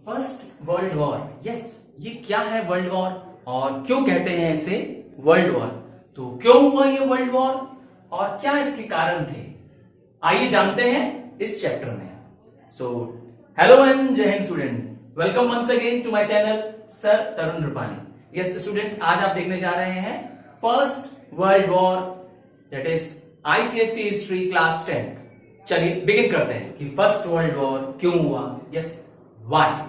First world war, yes, ये क्या है वर्ल्ड वॉर और क्यों कहते हैं इसे वर्ल्ड वॉर? तो क्यों हुआ ये वर्ल्ड वॉर और क्या इसके कारण थे, आइए जानते हैं इस चैप्टर में। सो hello and Jai Hind student, welcome once again to my channel sir Tarun Rupani. Yes students, आज आप देखने जा रहे हैं first world war, that is ICSE history class 10। चलिए बिगिन करते हैं कि फर्स्ट वर्ल्ड वॉर क्यों हुआ। यस, व्हाई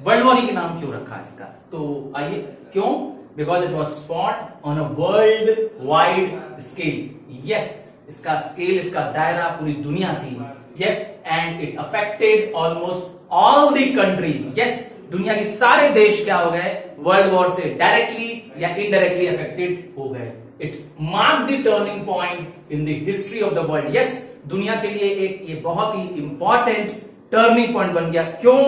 वर्ल्ड वॉर ही के नाम क्यों रखा इसका, तो आइए क्यों, because it was fought on a world wide scale. Yes, इसका स्केल, इसका दायरा पूरी दुनिया थी। Yes, and it affected almost all the countries. Yes, दुनिया के सारे देश क्या हो गए, वर्ल्ड वॉर से डायरेक्टली या इनडायरेक्टली अफेक्टेड हो गए। It mark the turning point in the history of the world. Yes, दुनिया के लिए एक ये बहुत ही इंपॉर्टेंट टर्निंग पॉइंट बन गया। क्यों?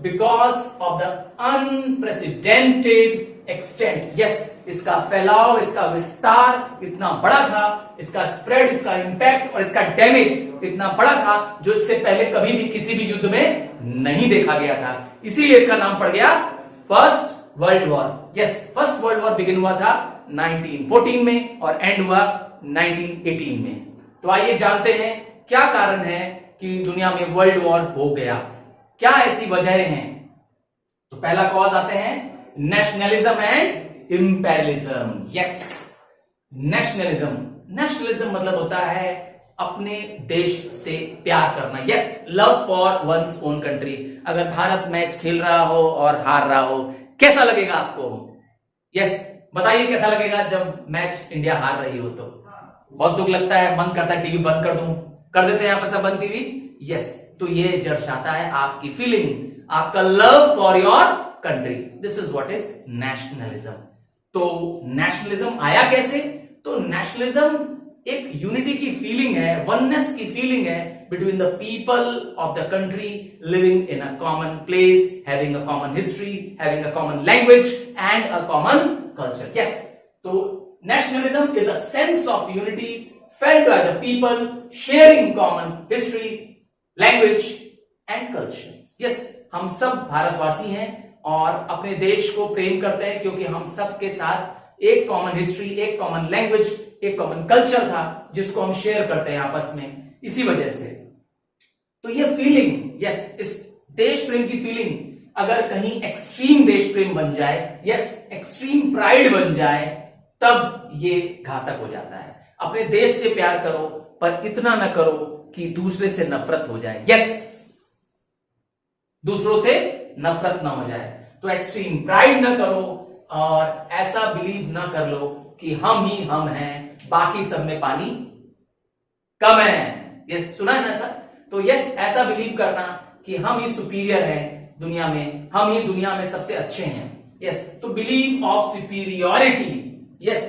Because of the unprecedented extent. Yes, इसका फैलाव, इसका विस्तार इतना बड़ा था, इसका स्प्रेड, इसका इंपैक्ट और इसका डैमेज इतना बड़ा था जो इससे पहले कभी भी किसी भी युद्ध में नहीं देखा गया था। इसीलिए इसका नाम पड़ गया first world war. Yes, first world war begin हुआ था 1914 में और एंड हुआ 1918 में। तो आइए जानते हैं क्या कारण है कि दुनिया में वर्ल्ड वॉर हो गया, क्या ऐसी वजह हैं। तो पहला कॉज आते हैं nationalism and imperialism. Yes, nationalism, nationalism मतलब होता है अपने देश से प्यार करना। Yes, love for one's own country. अगर भारत मैच खेल रहा हो और हार रहा हो, कैसा लगेगा आपको? यस, बताइए कैसा लगेगा जब मैच इंडिया हार रही हो? तो बहुत दुख लगता है, मन करता है टीवी बंद कर दूं, कर देते हैं आप ऐसा बंद टीवी। यस, तो ये दर्शाता है आपकी फीलिंग, आपका love for your country. This is what is nationalism. तो नेशनलिज्म आया कैसे? तो नेशनलिज्म एक यूनिटी की फीलिंग है, वननेस की फीलिंग है between the people of the country living in a common place, having a common history, having a common language and a common culture. Yes, तो nationalism is a sense of unity felt by the people sharing common history, language and culture. Yes, हम सब भारतवासी हैं और अपने देश को प्रेम करते हैं क्योंकि हम सब के साथ एक कॉमन हिस्ट्री, एक कॉमन लैंग्वेज, एक कॉमन कल्चर था जिसको हम शेयर करते हैं आपस में। इसी वजह से तो ये फीलिंग, यस, इस देश प्रेम की फीलिंग अगर कहीं एक्सट्रीम देश प्रेम बन जाए, यस, एक्सट्रीम प्राइड बन जाए, तब ये घातक हो जाता है। अपने देश से प्यार करो पर इतना ना करो कि दूसरे से नफरत हो जाए। यस, दूसरों से नफरत ना हो जाए। तो एक्सट्रीम प्राइड ना करो और ऐसा बिलीव ना कर लो कि हम ही हम हैं, बाकी सब में पानी कम है। यस, सुना है ना सर? तो यस, ऐसा बिलीव करना कि हम ही सुपीरियर हैं दुनिया में, हम ही दुनिया में सबसे अच्छे हैं। यस, तो बिलीव ऑफ सुपीरियोरिटी। यस,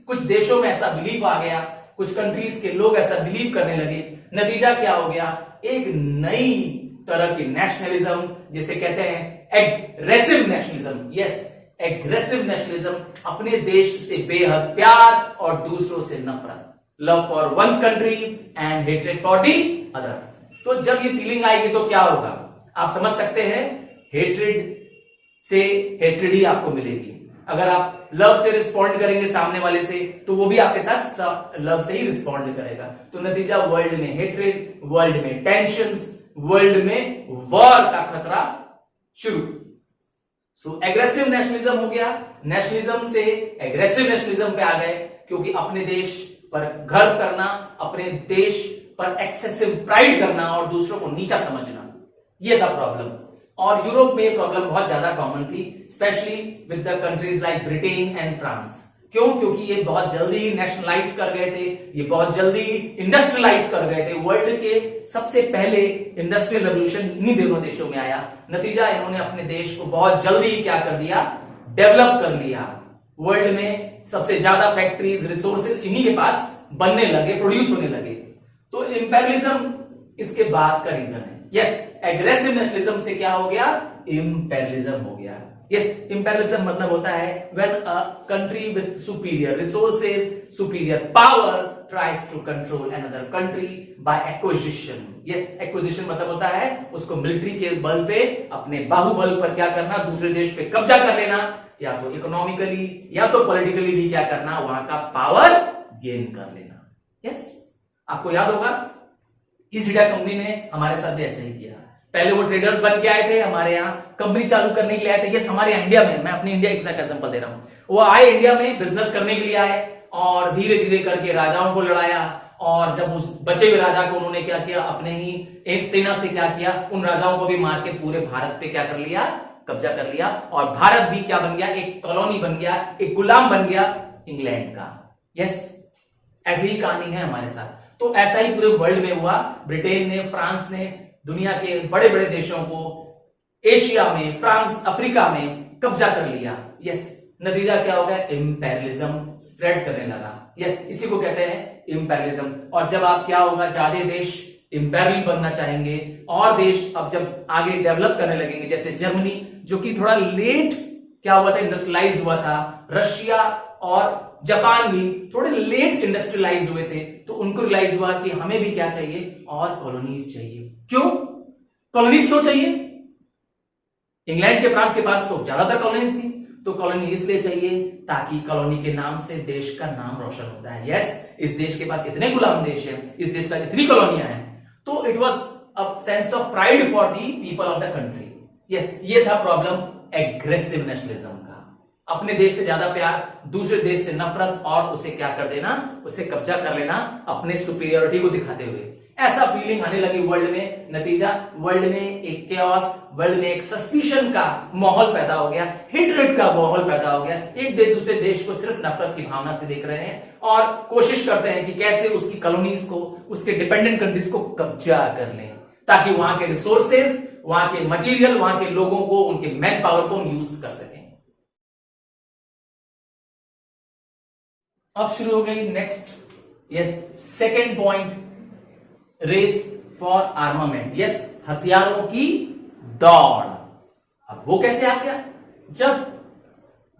कुछ देशों में ऐसा बिलीफ आ गया, कुछ कंट्रीज के लोग ऐसा बिलीव करने लगे। नतीजा क्या हो गया? एक नई तरह की नेशनलिज्म, जिसे कहते हैं aggressive nationalism. Yes, aggressive nationalism, अपने देश से बेहद प्यार और दूसरों से नफरत, love for one's country and hatred for the other. तो जब ये फीलिंग आएगी तो क्या होगा आप समझ सकते हैं, हेट्रेड से हेट्रेड ही आपको मिलेगी। अगर आप लव से रिस्पॉन्ड करेंगे सामने वाले से, तो वो भी आपके साथ लव से ही रिस्पॉन्ड करेगा। तो नतीजा वर्ल्ड में हेट्रेड, वर्ल्ड में टेंशंस, वर्ल्ड में वॉर का खतरा शुरू। सो एग्रेसिव नेशनलिज्म हो गया, नेशनलिज्म से एग्रेसिव नेशनलिज्म पे आ गए क्योंकि अपने देश पर गर्व करना, अपने देश पर एक्सेसिव प्राइड करना और दूसरों को नीचा समझना, ये था प्रॉब्लम। और यूरोप में प्रॉब्लम बहुत ज्यादा कॉमन थी, specially with the countries like Britain and France. क्यों? क्योंकि ये बहुत जल्दी नेशनलाइज कर गए थे, ये बहुत जल्दी इंडस्ट्रियलाइज कर गए थे। वर्ल्ड के सबसे पहले इंडस्ट्रियल रेवोल्यूशन इन्हीं दोनों देशों में आया। नतीजा इन्होंने अपने देश को बहुत जल्दी क्या कर दिया, डेवलप कर लिया। वर्ल्ड में सबसे ज्यादा फैक्ट्रीज, रिसोर्सेज इन्हीं के पास बनने लगे, प्रोड्यूस होने लगे। तो इंपेरियलिज्म इसके बाद का रीजन है। यस, एग्रेसिव नेशनलिज्म से क्या हो गया, इंपेरियलिज्म हो गया। यस, इंपेरियलिज्म मतलब होता है when a country with superior resources, superior power tries to control another country by acquisition. Yes, acquisition मतलब होता है उसको मिलिट्री के बल पे, अपने बाहुबल पर क्या करना, दूसरे देश पे कब्जा कर लेना, या तो इकोनॉमिकली या तो पॉलिटिकली भी क्या करना, वहां का पावर गेन कर लेना. यस, आपको याद होगा ईस्ट इंडिया कंपनी ने हमारे साथ भी ऐसे ही किया. पहले वो ट्रेडर्स बन के आए थे, हमारे यहाँ कंपनी चालू करने के लिए आए थे. यस, हमारे इंडिया में, मैं अपनी इंडिया का एग्जांपल दे रहा हूं. वो आए इंडिया में बिजनेस करने के लिए आए और धीरे धीरे करके राजाओं को लड़ाया, और जब उस बचे हुए राजा को उन्होंने क्या किया, अपने ही एक सेना से क्या किया, उन राजाओं को भी मार के पूरे भारत पे क्या कर लिया, कब्जा कर लिया. और भारत भी क्या बन गया, एक कॉलोनी बन गया, एक गुलाम बन गया इंग्लैंड का. यस, ऐसी ही कहानी है हमारे साथ. तो ऐसा ही पूरे वर्ल्ड में हुआ. ब्रिटेन ने, फ्रांस ने दुनिया के बड़े बड़े देशों को एशिया में, फ्रांस, अफ्रीका में कब्जा कर लिया. यस, नतीजा क्या हो गया, इंपेरियलिज्म स्प्रेड करने लगा. यस, इसी को कहते हैं इंपेरियलिज्म. और जब आप क्या होगा, ज्यादा देश इंपेरियल बनना चाहेंगे और देश अब जब आगे डेवलप करने लगेंगे, जैसे जर्मनी जो कि थोड़ा लेट क्या हुआ था, इंडस्ट्रियलाइज हुआ था, रशिया और जापान भी थोड़े लेट इंडस्ट्रियलाइज हुए थे, तो उनको रियलाइज हुआ कि हमें भी क्या चाहिए, और कॉलोनीज चाहिए. क्यों कॉलोनीज क्यों चाहिए? इंग्लैंड के, फ्रांस के पास तो ज्यादातर कॉलोनीज थी, तो कॉलोनी इसलिए चाहिए ताकि कॉलोनी के नाम से देश का नाम रोशन होता है. यस, इस देश के पास इतने गुलाम देश है, इस देश का इतनी कॉलोनियां हैं, तो it was a sense of pride for the people of the country. Yes, ये था प्रॉब्लम एग्रेसिव नेशनलिज्म का. अपने देश से ज्यादा प्यार, दूसरे देश से नफरत, और उसे क्या कर देना, उसे कब्जा कर लेना अपने सुपीरियरिटी को दिखाते हुए. ऐसा फीलिंग आने लगी वर्ल्ड में. नतीजा, वर्ल्ड में एक केओस, वर्ल्ड में एक सस्पिशन का माहौल पैदा हो गया, हेट्रेड का माहौल पैदा हो गया. एक देश दूसरे देश को सिर्फ नफरत की भावना से देख रहे हैं और कोशिश करते हैं कि कैसे उसकी कॉलोनीज को, उसके डिपेंडेंट कंट्रीज को कब्जा कर लें, ताकि वहां के रिसोर्सेज, वहां के मटेरियल, वहां के लोगों को, उनके मैन पावर को यूज कर सकें. अब शुरू हो गई next, yes, second point, race for armament. Yes, हथियारों की दौड़. अब वो कैसे आ गया? जब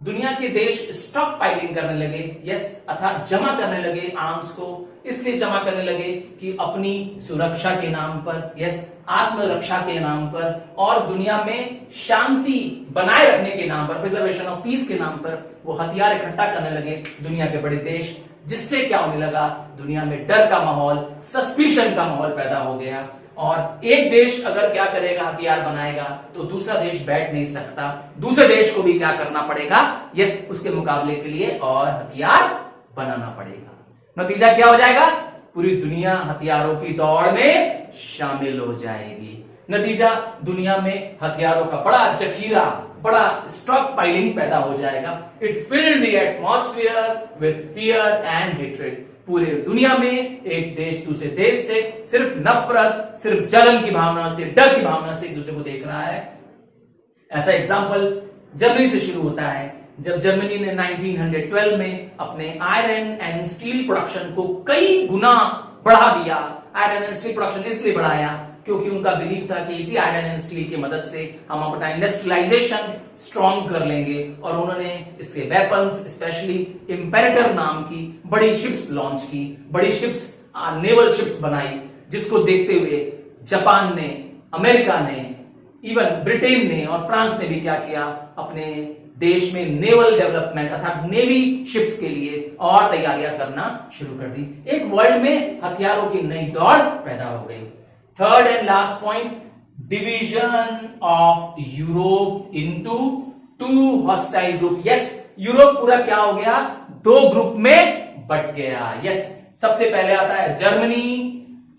दुनिया के देश स्टॉक पाइलिंग करने लगे, यस, अर्थात जमा करने लगे आर्म्स को. इसलिए जमा करने लगे कि अपनी सुरक्षा के नाम पर, यस, आत्मरक्षा के नाम पर, और दुनिया में शांति बनाए रखने के नाम पर, प्रिजर्वेशन ऑफ पीस के नाम पर वो हथियार इकट्ठा करने लगे दुनिया के बड़े देश. जिससे क्या होने लगा, दुनिया में डर का माहौल, सस्पिशन का माहौल पैदा हो गया. और एक देश अगर क्या करेगा, हथियार बनाएगा, तो दूसरा देश बैठ नहीं सकता, दूसरे देश को भी क्या करना पड़ेगा, यस, उसके मुकाबले के लिए और हथियार बनाना पड़ेगा. नतीजा क्या हो जाएगा, पूरी दुनिया हथियारों की दौड़ में शामिल हो जाएगी. नतीजा, दुनिया में हथियारों का बड़ा जखीरा, बड़ा स्टॉक पाइलिंग पैदा हो जाएगा. It filled the atmosphere with fear and hatred. पूरे दुनिया में एक देश दूसरे देश से सिर्फ नफरत, सिर्फ जलन की भावना से, डर की भावना से एक दूसरे को देख रहा है. ऐसा एग्जाम्पल जर्मनी से शुरू होता है. जब जर्मनी ने 1912 में अपने आयरन एंड स्टील प्रोडक्शन को कई गुना बढ़ा दिया. आयरन एंड स्टील प्रोडक्शन इसलिए बढ़ाया क्योंकि उनका बिलीफ था कि इसी आयरन एंड स्टील की मदद से हम अपना इंडस्ट्रियलाइजेशन स्ट्रॉन्ग कर लेंगे. और उन्होंने इसके वेपन्स, स्पेशली इंपेरेटर नाम की बड़ी शिप्स लॉन्च की, बड़ी शिप्स, नेवल शिप्स बनाई, जिसको देखते हुए जापान ने, अमेरिका ने, इवन ब्रिटेन ने और फ्रांस ने भी क्या किया, अपने देश में नेवल डेवलपमेंट अर्थात नेवी शिप्स के लिए और तैयारियां करना शुरू कर दी. एक वर्ल्ड में हथियारों की नई दौड़ पैदा हो गई. Third and last point, division of Europe into two hostile group. Yes, Europe पूरा क्या हो गया, दो ग्रुप में बट गया. यस, सबसे पहले आता है जर्मनी,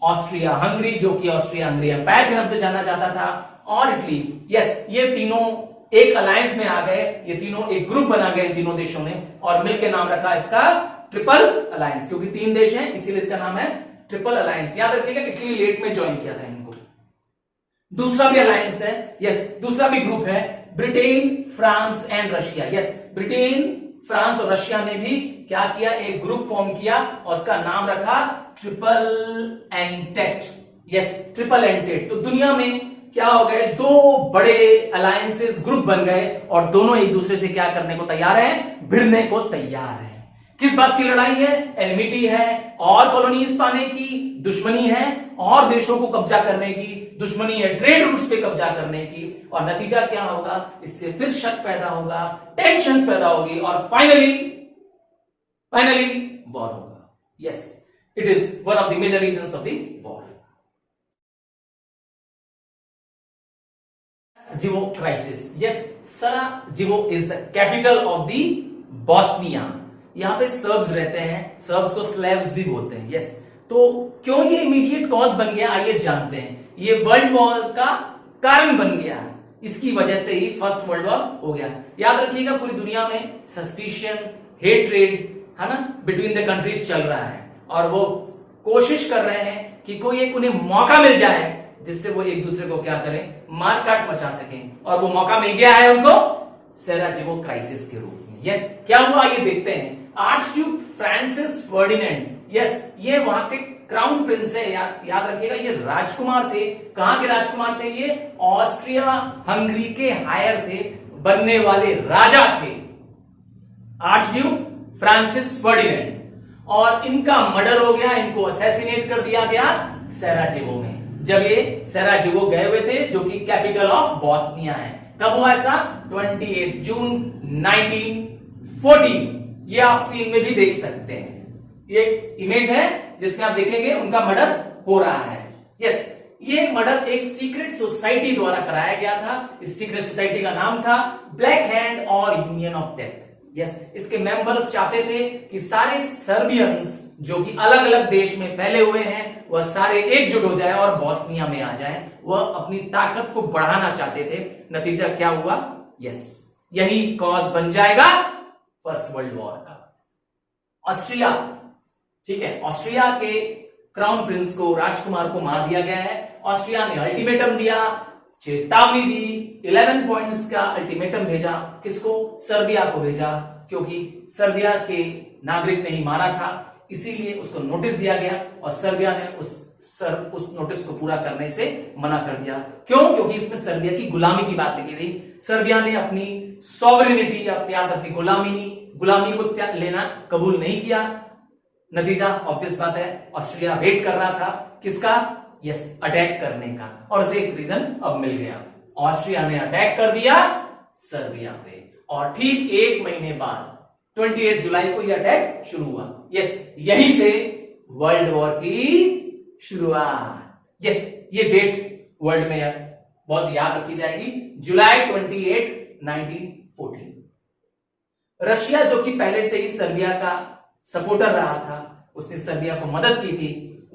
ऑस्ट्रिया हंगरी, जो कि ऑस्ट्रिया हंगरी एम्पायर के नाम से जाना जाता था, और इटली. यस, ये तीनों एक अलायंस में आ गए, ये तीनों एक ग्रुप बना गए इन तीनों देशों ने, और मिलकर नाम रखा इसका ट्रिपल अलायंस, क्योंकि तीन देश हैं इसीलिए इसका नाम है ट्रिपल अलायंस. याद रखिएगा, इटली लेट में ज्वाइन किया था इनको. दूसरा भी अलायंस है, यस, दूसरा भी ग्रुप है, Britain, France and Russia. Yes, Britain, France और रशिया ने भी क्या किया, एक ग्रुप फॉर्म किया और उसका नाम रखा triple entente. Yes, triple entente. तो दुनिया में क्या हो गए, दो बड़े अलायंसेस, ग्रुप बन गए, और दोनों एक दूसरे से क्या करने को तैयार हैं, भिड़ने को तैयार हैं. किस बात की लड़ाई है? एनिमिटी है, और कॉलोनीज पाने की दुश्मनी है, और देशों को कब्जा करने की दुश्मनी है, ट्रेड रूट्स पे कब्जा करने की। और नतीजा क्या होगा? इससे फिर शक पैदा होगा, टेंशन पैदा होगी, और फाइनली वॉर होगा। Yes, it is one of the major reasons of the war. Sarajevo crisis. Yes, Sarajevo is the capital of the Bosnia. यहां पे सर्ब्स रहते हैं, सर्ब्स को स्लेव्स भी बोलते हैं। यस, तो क्यों ये इमीडिएट कॉज बन गया, आइए जानते हैं। ये वर्ल्ड वॉर का कारण बन गया, इसकी वजह से ही फर्स्ट वर्ल्ड वॉर हो गया। याद रखिएगा, पूरी दुनिया में सस्पिशन, हेट्रेड, है ना, बिटवीन द कंट्रीज चल रहा है, और वो कोशिश कर रहे हैं कि कोई एक उन्हें मौका मिल जाए जिससे वो एक दूसरे को क्या करें, मारकाट मचा सकें। और वो मौका मिल गया है उनको सेराजेवो क्राइसिस के रूप में। यस, क्या हुआ ये देखते हैं। आर्चड्यूक फ्रांसिस फर्डिनेंड, यस, ये वहां के क्राउन प्रिंस है। याद रखिएगा, ये राजकुमार थे। कहां के राजकुमार थे? ये ऑस्ट्रिया हंगरी के हायर थे, बनने वाले राजा थे, आर्चड्यूक फ्रांसिस फर्डिनेंड। और इनका मर्डर हो गया, इनको असैसिनेट कर दिया गया सेराजेवो में, जब ये सेराजेवो गए हुए थे, जो कि कैपिटल ऑफ बॉस्निया है। कब हुआ ऐसा? 28 जून 1914। ये आप सीन में भी देख सकते हैं, ये इमेज है जिसमें आप देखेंगे उनका मर्डर हो रहा है। यस, ये मर्डर एक सीक्रेट सोसाइटी द्वारा कराया गया था। इस सीक्रेट सोसाइटी का नाम था ब्लैक हैंड और यूनियन ऑफ डेथ। यस, इसके मेंबर्स चाहते थे कि सारे सर्बियंस जो कि अलग अलग देश में फैले हुए हैं, वह सारे एकजुट हो जाए और बॉस्निया में आ जाए। वह अपनी ताकत को बढ़ाना चाहते थे। नतीजा क्या हुआ? यस, यही कॉज बन जाएगा फर्स्ट वर्ल्ड वॉर का। ऑस्ट्रिया, ठीक है, ऑस्ट्रिया के क्राउन प्रिंस को, राजकुमार को मार दिया गया है। ऑस्ट्रिया ने अल्टीमेटम दिया, चेतावनी दी, 11 पॉइंट्स का अल्टीमेटम भेजा। किसको? सर्बिया को भेजा, क्योंकि सर्बिया के नागरिक ने ही मारा था, इसीलिए उसको नोटिस दिया गया। और सर्बिया ने उस नोटिस को पूरा करने से मना कर दिया। क्यों? क्योंकि इसमें सर्बिया की गुलामी की बात लिखी थी। सर्बिया ने अपनी सॉवरेनिटी या अपनी गुलामी को लेना कबूल नहीं किया। नतीजा ऑब्वियस बात है, ऑस्ट्रिया वेट कर रहा था किसका? यस, अटैक करने का, और उसे एक रीजन अब मिल गया। ऑस्ट्रिया ने अटैक कर दिया सर्बिया पे, और ठीक एक महीने बाद 28 जुलाई को यह अटैक शुरू हुआ। यस, यहीं से वर्ल्ड वॉर की शुरुआत। यस, ये डेट वर्ल्ड में बहुत याद रखी जाएगी, जुलाई 28, 1914। रशिया, जो कि पहले से ही सर्बिया का सपोर्टर रहा था, उसने सर्बिया को मदद की थी,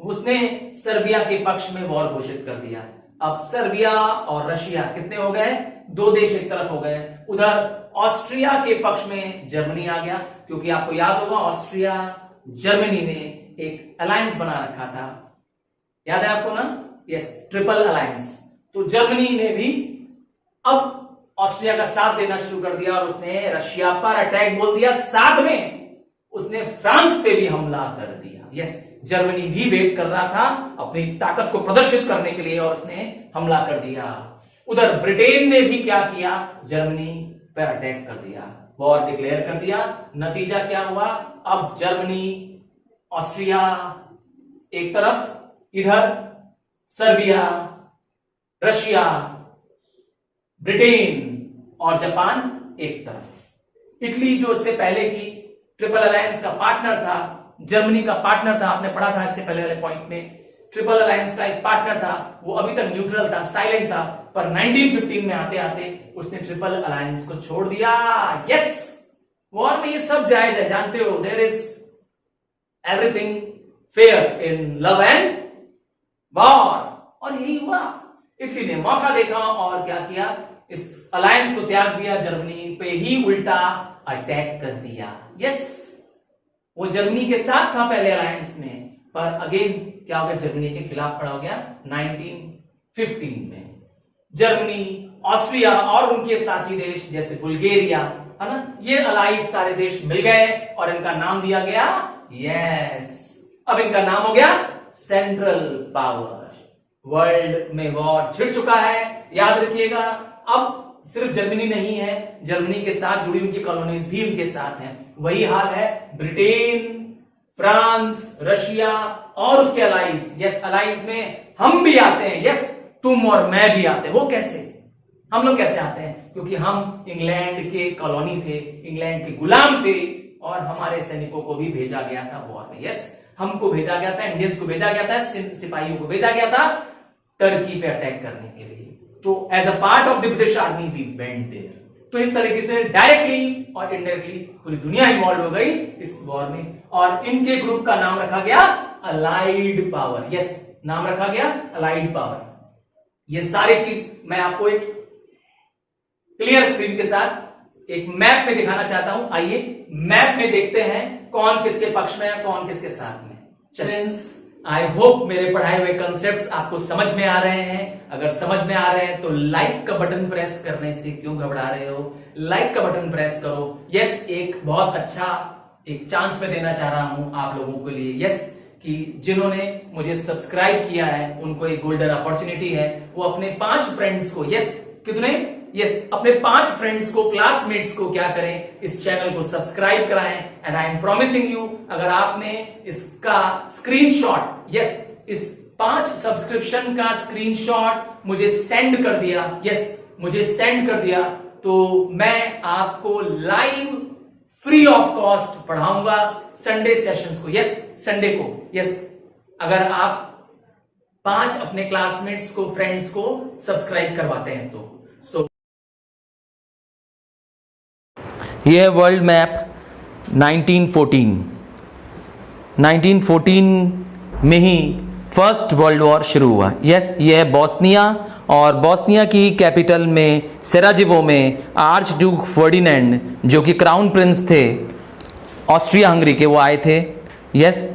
उसने सर्बिया के पक्ष में वॉर घोषित कर दिया। अब सर्बिया और रशिया कितने हो गए? दो देश एक तरफ हो गए। उधर ऑस्ट्रिया के पक्ष में जर्मनी आ गया, क्योंकि आपको याद होगा ऑस्ट्रिया जर्मनी ने एक अलायंस बना रखा था, याद है आपको ना? Yes, triple alliance. तो जर्मनी ने भी अब ऑस्ट्रिया का साथ देना शुरू कर दिया, और उसने रशिया पर अटैक बोल दिया, साथ में उसने फ्रांस पे भी हमला कर दिया। यस, जर्मनी भी वेट कर रहा था अपनी ताकत को प्रदर्शित करने के लिए, और उसने हमला कर दिया। उधर ब्रिटेन ने भी क्या किया? जर्मनी पर अटैक कर दिया, वॉर डिक्लेयर कर दिया। नतीजा क्या हुआ? अब जर्मनी, ऑस्ट्रिया एक तरफ, इधर सर्बिया, रशिया, ब्रिटेन और जापान एक तरफ। इटली, जो इससे पहले की ट्रिपल अलायंस का पार्टनर था, जर्मनी का पार्टनर था, आपने पढ़ा था इससे पहले वाले पॉइंट में, ट्रिपल अलायंस का एक पार्टनर था, वो अभी तक न्यूट्रल था, साइलेंट था, पर 1915 में आते आते उसने ट्रिपल अलायंस को छोड़ दिया। यस, वॉर में ये सब जायज है, जानते हो, there is everything fair in love and war. और यही हुआ, इटली ने मौका देखा और क्या किया? इस अलायंस को त्याग दिया, जर्मनी पे ही उल्टा अटैक कर दिया। यस, वो जर्मनी के साथ था पहले अलायंस में, पर अगेन क्या हो गया? जर्मनी के खिलाफ खड़ा हो गया 1915 में। जर्मनी, ऑस्ट्रिया और उनके साथी देश जैसे बुल्गारिया, है ना, ये अलाइज सारे देश मिल गए और इनका नाम दिया गया, यस, अब इनका नाम हो गया सेंट्रल पावर। वर्ल्ड में वॉर छिड़ चुका है, याद रखिएगा। अब सिर्फ जर्मनी नहीं है, जर्मनी के साथ जुड़ी उनकी कॉलोनीज भी उनके साथ हैं। वही हाल है ब्रिटेन, फ्रांस, रशिया और उसके अलाइज। यस, अलाइज में हम भी आते हैं। यस, तुम और मैं भी आते हैं। वो कैसे? हम लोग कैसे आते हैं? क्योंकि हम इंग्लैंड के कॉलोनी थे, इंग्लैंड के गुलाम थे और हमारे सैनिकों को भी भेजा गया था वॉर में। यस, हमको भेजा गया था, इंडियंस को भेजा गया था, सिपाहियों को भेजा गया था टर्की पे अटैक करने के लिए। तो as a part of the British army we went there. तो इस तरीके से डायरेक्टली और इनडायरेक्टली पूरी दुनिया इन्वॉल्व हो गई इस वॉर में और इनके ग्रुप का नाम रखा गया अलाइड पावर। यस, नाम रखा गया अलाइड पावर। ये सारी चीज मैं आपको एक क्लियर स्क्रीन के साथ एक मैप में दिखाना चाहता हूं। आइए मैप में देखते हैं कौन किसके पक्ष में है, कौन किसके साथ में। फ्रेंड्स, आई होप मेरे पढ़ाए हुए कंसेप्ट्स आपको समझ में आ रहे हैं। अगर समझ में आ रहे हैं तो लाइक का बटन प्रेस करने से क्यों घबरा रहे हो? लाइक का बटन प्रेस करो। यस, एक बहुत अच्छा एक चांस मैं देना चाह रहा हूं आप लोगों के लिए। यस, कि जिन्होंने मुझे सब्सक्राइब किया है उनको एक गोल्डन अपॉर्चुनिटी है। वो अपने 5 फ्रेंड्स को, यस कितने, यस अपने 5 फ्रेंड्स को, क्लासमेट्स को क्या करें, इस चैनल को सब्सक्राइब कराएं। And I am promising you, अगर आपने इसका स्क्रीनशॉट, यस इस 5 सब्सक्रिप्शन का स्क्रीनशॉट मुझे सेंड कर दिया, यस मुझे सेंड कर दिया, तो मैं आपको लाइव फ्री ऑफ कॉस्ट पढ़ाऊंगा संडे सेशंस को। यस, संडे को। यस, अगर आप 5 अपने क्लासमेट्स को, फ्रेंड्स को सब्सक्राइब करवाते हैं तो। सो यह है वर्ल्ड मैप 1914 में ही फर्स्ट वर्ल्ड वॉर शुरू हुआ। यस, यह है बोस्निया और बोस्निया की कैपिटल में सेराजेवो में आर्च ड्यूक फर्डिनेंड, जो कि क्राउन प्रिंस थे ऑस्ट्रिया हंगरी के, वो आए थे। यस,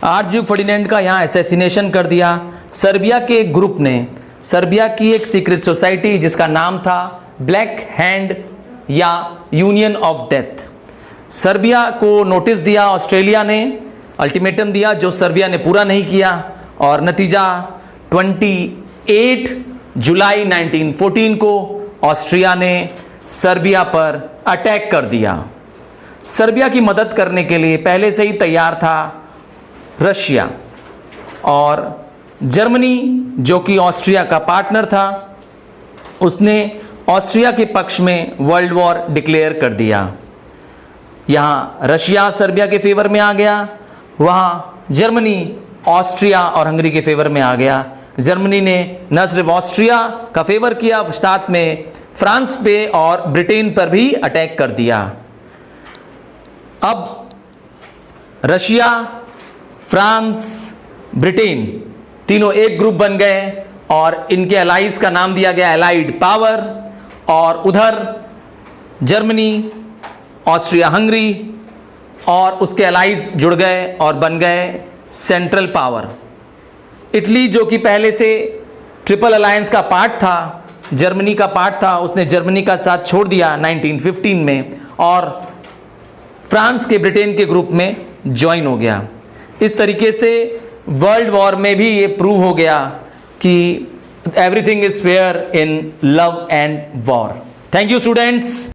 आर्च ड्यूक फर्डिनेंड का यहाँ असैसिनेशन कर दिया सर्बिया के एक ग्रुप ने। सर्बिया की एक सीक्रेट सोसाइटी जिसका नाम था ब्लैक हैंड या यूनियन ऑफ डेथ। सर्बिया को नोटिस दिया ऑस्ट्रेलिया ने, अल्टीमेटम दिया जो सर्बिया ने पूरा नहीं किया और नतीजा 28 जुलाई 1914 को ऑस्ट्रिया ने सर्बिया पर अटैक कर दिया। सर्बिया की मदद करने के लिए पहले से ही तैयार था रशिया और जर्मनी, जो कि ऑस्ट्रिया का पार्टनर था, उसने ऑस्ट्रिया के पक्ष में वर्ल्ड वॉर डिक्लेयर कर दिया। यहाँ रशिया सर्बिया के फेवर में आ गया, वहाँ जर्मनी ऑस्ट्रिया और हंगरी के फेवर में आ गया। जर्मनी ने न सिर्फ ऑस्ट्रिया का फेवर किया, साथ में फ्रांस पे और ब्रिटेन पर भी अटैक कर दिया। अब रशिया, फ्रांस, ब्रिटेन तीनों एक ग्रुप बन गए और इनके अलाइज का नाम दिया गया अलाइड पावर। और उधर जर्मनी, ऑस्ट्रिया हंगरी और उसके अलाइज जुड़ गए और बन गए सेंट्रल पावर। इटली, जो कि पहले से ट्रिपल अलायंस का पार्ट था, जर्मनी का पार्ट था, उसने जर्मनी का साथ छोड़ दिया 1915 में और फ्रांस के, ब्रिटेन के ग्रुप में ज्वाइन हो गया। इस तरीके से वर्ल्ड वॉर में भी ये प्रूव हो गया कि everything is fair in love and war. Thank you, students.